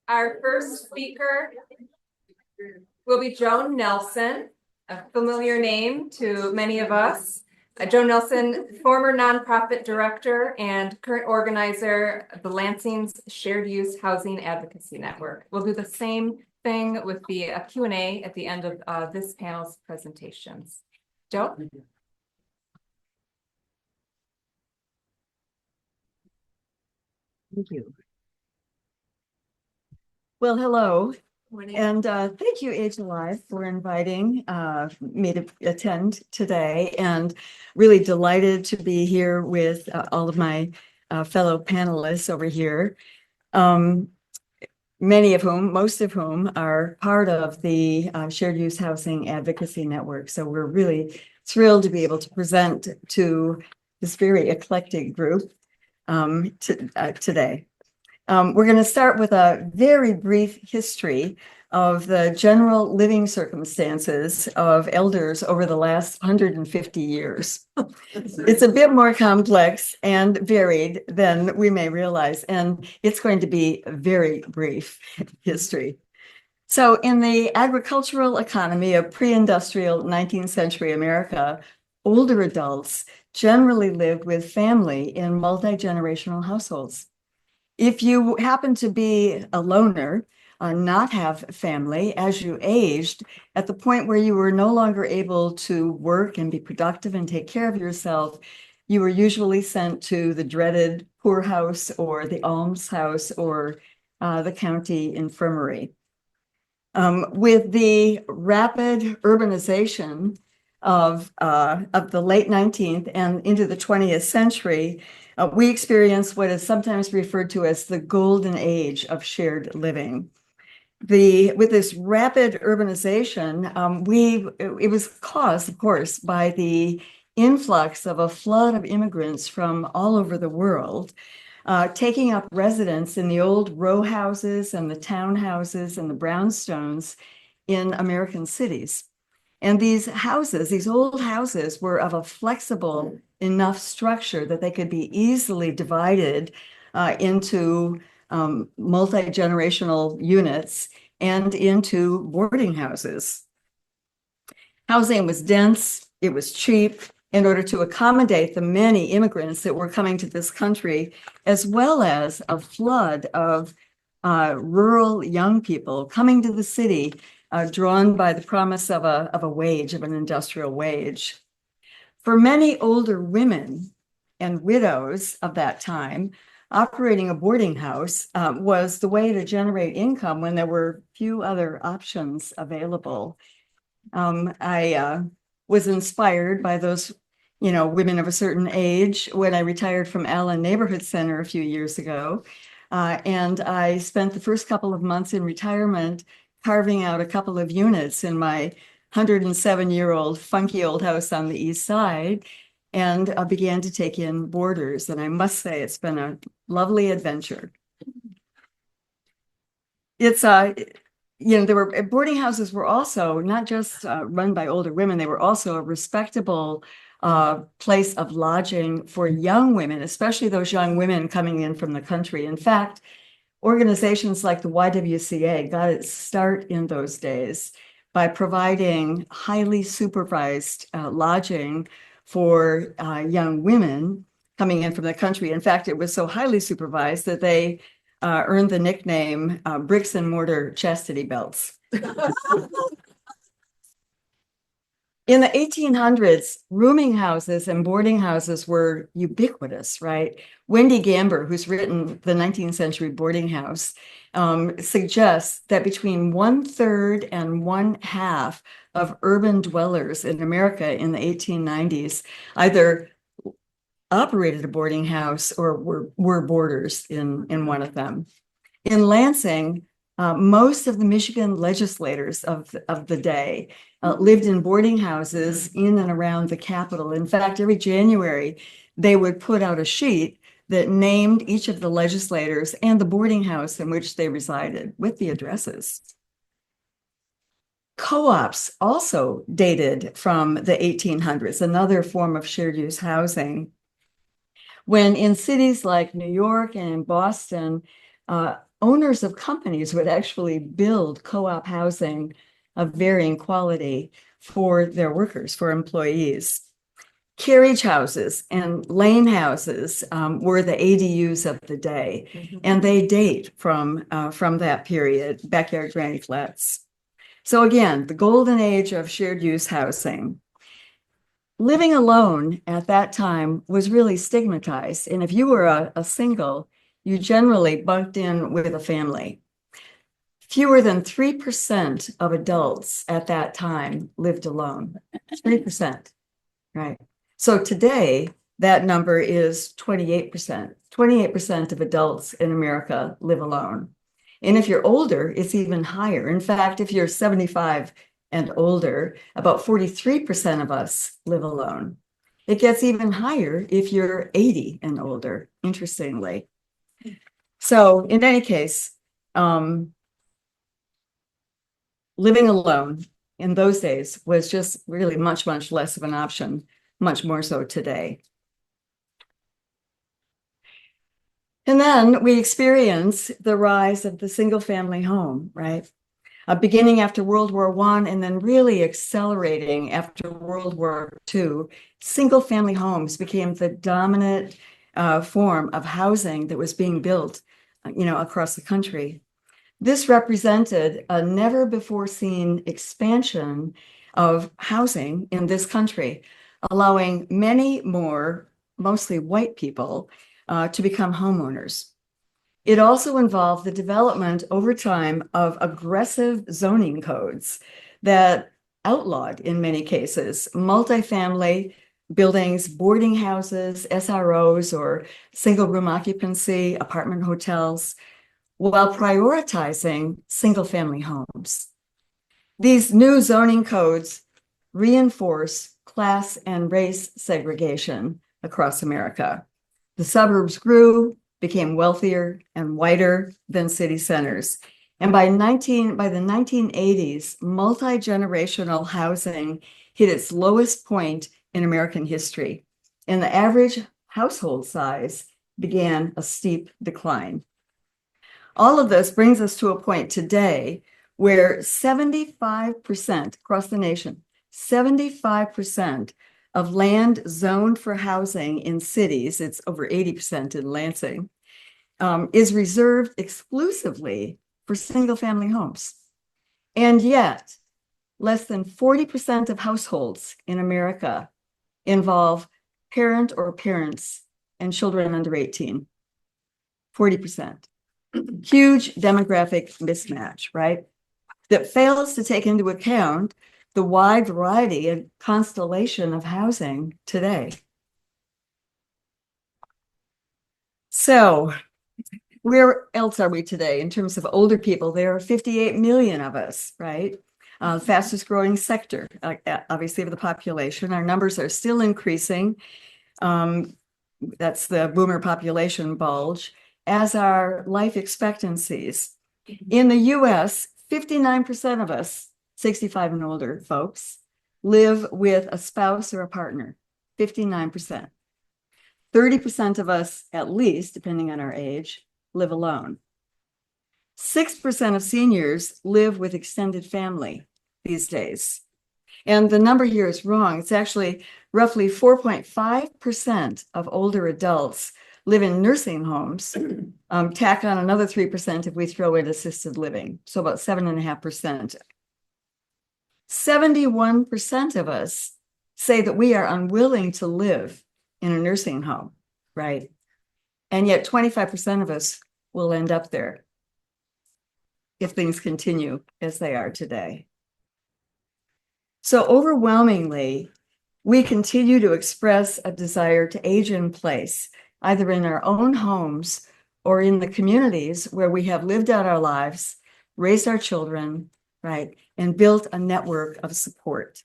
Our first speaker will be Joan Nelson, a familiar name to many of us. Joan Nelson, former nonprofit director and current organizer of the Lansing's Shared Use Housing Advocacy Network. We'll do the same thing with the Q&A at the end of this panel's presentations. Joan? Thank you. Well, hello, Morning. and thank you, AgeAlive, for inviting me to attend today, and really delighted to be here with all of my fellow panelists over here, many of whom, most of whom, are part of the Shared Use Housing Advocacy Network. So we're really thrilled to be able to present to this very eclectic group today. We're going to start with a very brief history of the general living circumstances of elders over the last 150 years. It's a bit more complex and varied than we may realize, and it's going to be a very brief history. So in the agricultural economy of pre-industrial 19th century America, older adults generally lived with family in multi-generational households. If you happen to be a loner, not have family as you aged, at the point where you were no longer able to work and be productive and take care of yourself, you were usually sent to the dreaded poorhouse or the almshouse or the county infirmary. With the rapid urbanization of the late 19th and into the 20th century, we experienced what is sometimes referred to as the golden age of shared living. With this rapid urbanization, it was caused, of course, by the influx of a flood of immigrants from all over the world, taking up residence in the old row houses and the townhouses and the brownstones in American cities. And these houses, these old houses, were of a flexible enough structure that they could be easily divided into multi-generational units and into boarding houses. Housing was dense, it was cheap, in order to accommodate the many immigrants that were coming to this country, as well as a flood of rural young people coming to the city, drawn by the promise of a wage, of an industrial wage. For many older women and widows of that time, operating a boarding house was the way to generate income when there were few other options available. I was inspired by those, women of a certain age when I retired from Allen Neighborhood Center a few years ago. And I spent the first couple of months in retirement carving out a couple of units in my 107-year-old funky old house on the east side, and began to take in boarders. And I must say, it's been a lovely adventure. It's there were boarding houses were also not just run by older women, they were also a respectable place of lodging for young women, especially those young women coming in from the country. In fact, organizations like the YWCA got its start in those days by providing highly supervised lodging for young women coming in from the country. In fact, it was so highly supervised that they earned the nickname bricks and mortar chastity belts. In the 1800s, rooming houses and boarding houses were ubiquitous, right? Wendy Gamber, who's written The 19th Century Boarding House, suggests that between 1/3 and 1/2 of urban dwellers in America in the 1890s either operated a boarding house or were boarders in one of them. In Lansing, most of the Michigan legislators of the day lived in boarding houses in and around the Capitol. In fact, every January, they would put out a sheet that named each of the legislators and the boarding house in which they resided with the addresses. Co-ops also dated from the 1800s, another form of shared use housing. When in cities like New York and in Boston, owners of companies would actually build co-op housing of varying quality for their workers, for employees. Carriage houses and lane houses were the ADUs of the day, and they date from that period, backyard granny flats. So again, the golden age of shared use housing. Living alone at that time was really stigmatized, and if you were a single, you generally bunked in with a family. Fewer than 3% of adults at that time lived alone. 3%, right? So today, that number is 28%. 28% of adults in America live alone. And if you're older, it's even higher. In fact, if you're 75 and older, about 43% of us live alone. It gets even higher if you're 80 and older, interestingly. So in any case, living alone in those days was just really much, much less of an option, much more so today. And then we experience the rise of the single family home, right? Beginning after World War I and then really accelerating after World War II, single family homes became the dominant form of housing that was being built, across the country. This represented a never before seen expansion of housing in this country, allowing many more, mostly white people, to become homeowners. It also involved the development over time of aggressive zoning codes that outlawed, in many cases, multifamily buildings, boarding houses, SROs, or single room occupancy, apartment hotels, while prioritizing single family homes. These new zoning codes reinforce class and race segregation across America. The suburbs grew, became wealthier and whiter than city centers. And by the 1980s, multi-generational housing hit its lowest point in American history, and the average household size began a steep decline. All of this brings us to a point today where 75% across the nation, 75% of land zoned for housing in cities, it's over 80% in Lansing, is reserved exclusively for single family homes. And yet, less than 40% of households in America involve parent or parents and children under 18. 40%. Huge demographic mismatch, right? That fails to take into account the wide variety and constellation of housing today. So, where else are we today in terms of older people? There are 58 million of us, right? Fastest growing sector, obviously, of the population. Our numbers are still increasing. That's the boomer population bulge, as are life expectancies. In the US, 59% of us, 65 and older folks, live with a spouse or a partner, 59%. 30% of us, at least, depending on our age, live alone. 6% of seniors live with extended family these days. And the number here is wrong. It's actually roughly 4.5% of older adults live in nursing homes. Tack on another 3% if we throw in assisted living. So about 7.5%. 71% of us say that we are unwilling to live in a nursing home, right? And yet 25% of us will end up there if things continue as they are today. So overwhelmingly, we continue to express a desire to age in place, either in our own homes or in the communities where we have lived out our lives, raised our children, right, and built a network of support.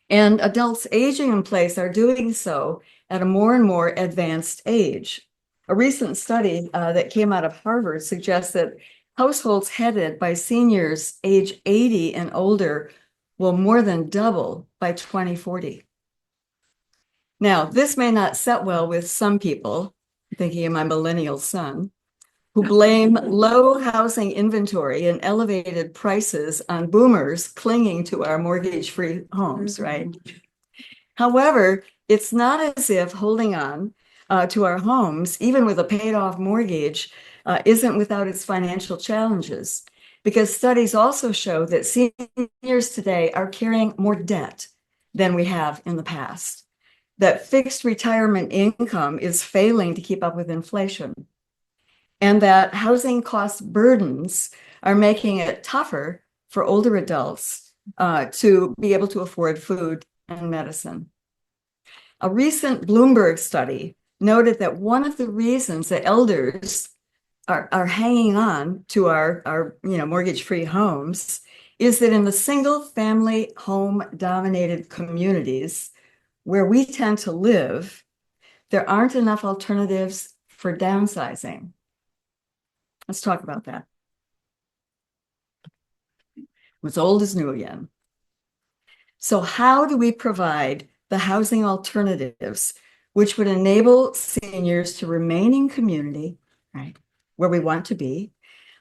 And adults aging in place are doing so at a more and more advanced age. A recent study that came out of Harvard suggests that households headed by seniors age 80 and older will more than double by 2040. Now, this may not set well with some people, thinking of my millennial son, who blame low housing inventory and elevated prices on boomers clinging to our mortgage-free homes, right? However, it's not as if holding on to our homes, even with a paid-off mortgage, isn't without its financial challenges, because studies also show that seniors today are carrying more debt than we have in the past, that fixed retirement income is failing to keep up with inflation, and that housing cost burdens are making it tougher for older adults to be able to afford food and medicine. A recent Bloomberg study noted that one of the reasons that elders are hanging on to our mortgage-free homes is that in the single-family home-dominated communities where we tend to live, there aren't enough alternatives for downsizing. Let's talk about that. What's old is new again. So how do we provide the housing alternatives which would enable seniors to remain in community, right, where we want to be,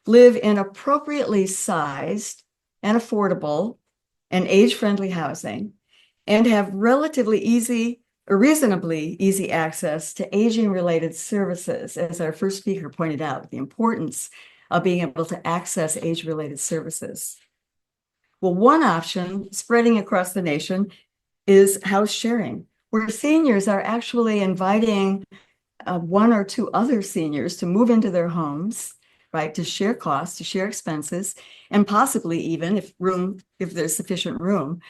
live in appropriately sized and affordable and age-friendly housing, and have relatively easy or reasonably easy access to aging-related services, as our first speaker pointed out, the importance of being able to access age-related services. Well, one option spreading across the nation is house sharing, where seniors are actually inviting one or two other seniors to move into their homes, right, to share costs, to share expenses, and possibly even, if there's sufficient room,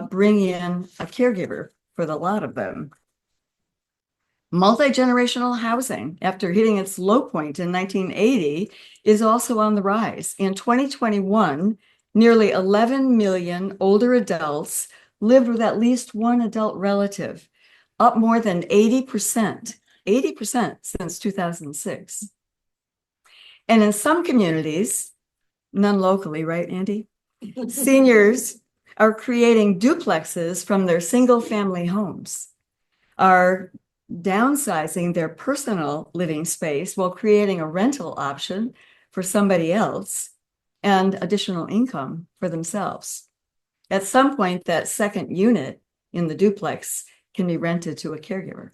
bring in a caregiver for the lot of them. Multi-generational housing, after hitting its low point in 1980, is also on the rise. In 2021, nearly 11 million older adults lived with at least one adult relative, up more than 80% since 2006. And in some communities, none locally, right, Andy? Seniors are creating duplexes from their single-family homes, are downsizing their personal living space while creating a rental option for somebody else and additional income for themselves. At some point, that second unit in the duplex can be rented to a caregiver.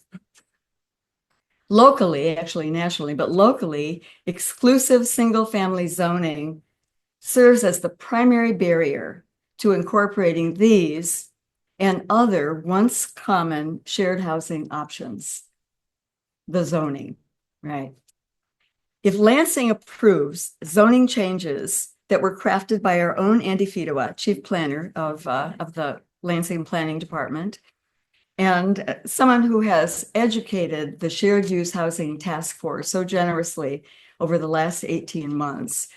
Locally, actually nationally, but locally, exclusive single-family zoning serves as the primary barrier to incorporating these and other once common shared housing options. The zoning, right? If Lansing approves zoning changes that were crafted by our own Andy Fedewa, chief planner of the Lansing Planning Department, and someone who has educated the Shared Use Housing Task Force so generously over the last 18 months,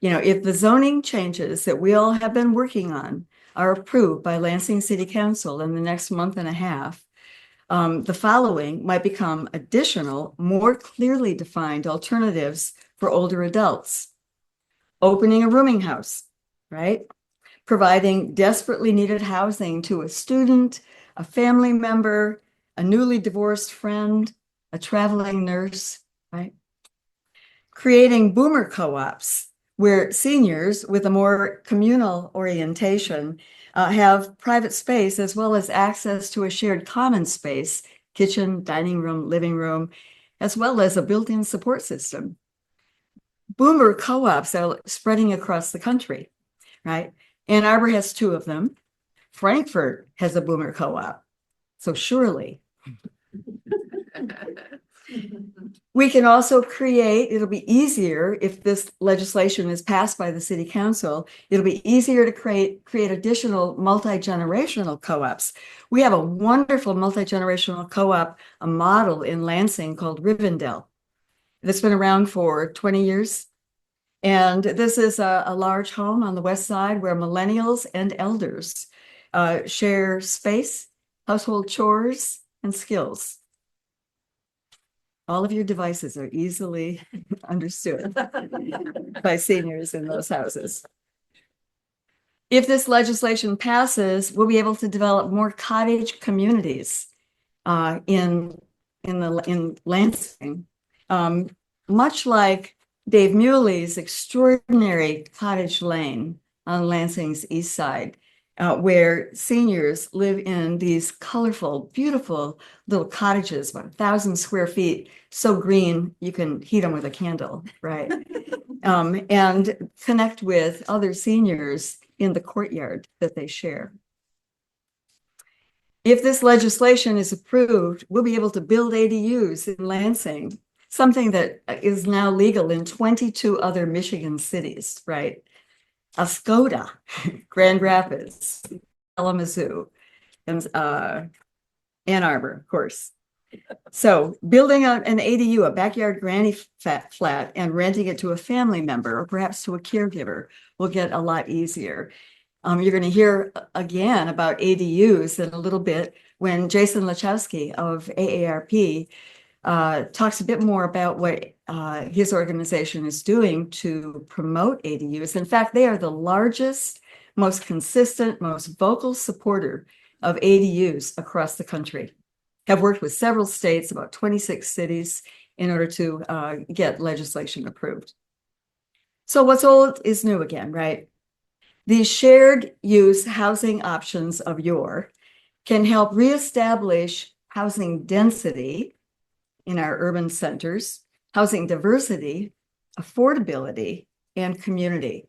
if the zoning changes that we all have been working on are approved by Lansing City Council in the next month and a half, the following might become additional, more clearly defined alternatives for older adults. Opening a rooming house, right? Providing desperately needed housing to a student, a family member, a newly divorced friend, a traveling nurse, right? Creating boomer co-ops, where seniors with a more communal orientation have private space as well as access to a shared common space, kitchen, dining room, living room, as well as a built-in support system. Boomer co-ops are spreading across the country, right? Ann Arbor has 2 of them. Frankfurt has a boomer co-op. So surely. We can also it'll be easier if this legislation is passed by the city council, it'll be easier to create additional multi-generational co-ops. We have a wonderful multi-generational co-op, a model in Lansing called Rivendell that's been around for 20 years. And this is a large home on the west side where millennials and elders share space, household chores, and skills. All of your devices are easily understood by seniors in those houses. If this legislation passes, we'll be able to develop more cottage communities in Lansing, much like Dave Muley's extraordinary cottage lane on Lansing's east side, where seniors live in these colorful, beautiful little cottages, about 1,000 square feet, so green you can heat them with a candle, right? And connect with other seniors in the courtyard that they share. If this legislation is approved, we'll be able to build ADUs in Lansing, something that is now legal in 22 other Michigan cities, right? Oscoda, Grand Rapids, Kalamazoo, and Ann Arbor, of course. So building an ADU, a backyard granny flat, and renting it to a family member or perhaps to a caregiver will get a lot easier. You're going to hear again about ADUs in a little bit when Jason Lachowski of AARP talks a bit more about what his organization is doing to promote ADUs. In fact, they are the largest, most consistent, most vocal supporter of ADUs across the country. Have worked with several states, about 26 cities, in order to get legislation approved. So what's old is new again, right? These shared use housing options of yore can help reestablish housing density in our urban centers, housing diversity, affordability, and community.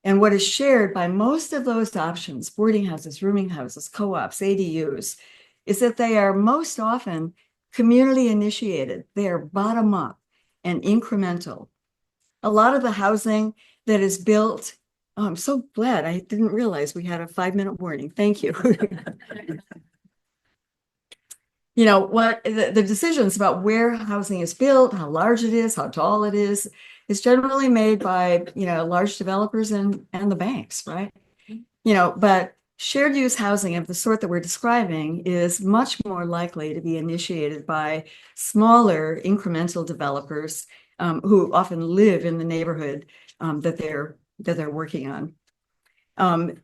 And what is shared by most of those options, boarding houses, rooming houses, co-ops, ADUs, is that they are most often community initiated. They are bottom up and incremental. A lot of the housing that is built, oh, I'm so glad I didn't realize we had a 5-minute warning. Thank you. You know, what the decisions about where housing is built, how large it is, how tall it is generally made by, large developers and the banks, right? But shared use housing of the sort that we're describing is much more likely to be initiated by smaller incremental developers who often live in the neighborhood that they're working on.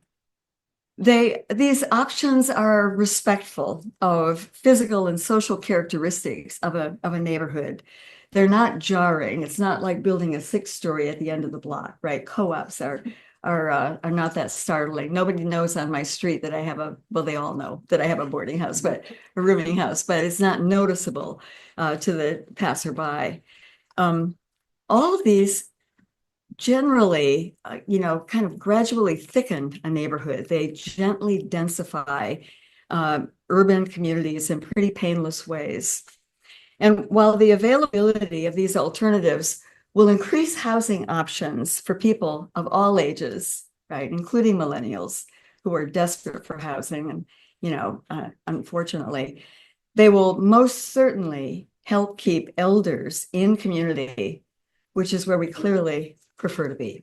These options are respectful of physical and social characteristics of a neighborhood. They're not jarring. It's not like building a 6-story at the end of the block, right? Co-ops are not that startling. Nobody knows on my street that I have well, they all know that I have a boarding house, but a rooming house, but it's not noticeable to the passerby. All of these generally, kind of gradually thicken a neighborhood. They gently densify urban communities in pretty painless ways. And while the availability of these alternatives will increase housing options for people of all ages, right, including millennials who are desperate for housing, and unfortunately, they will most certainly help keep elders in community, which is where we clearly prefer to be.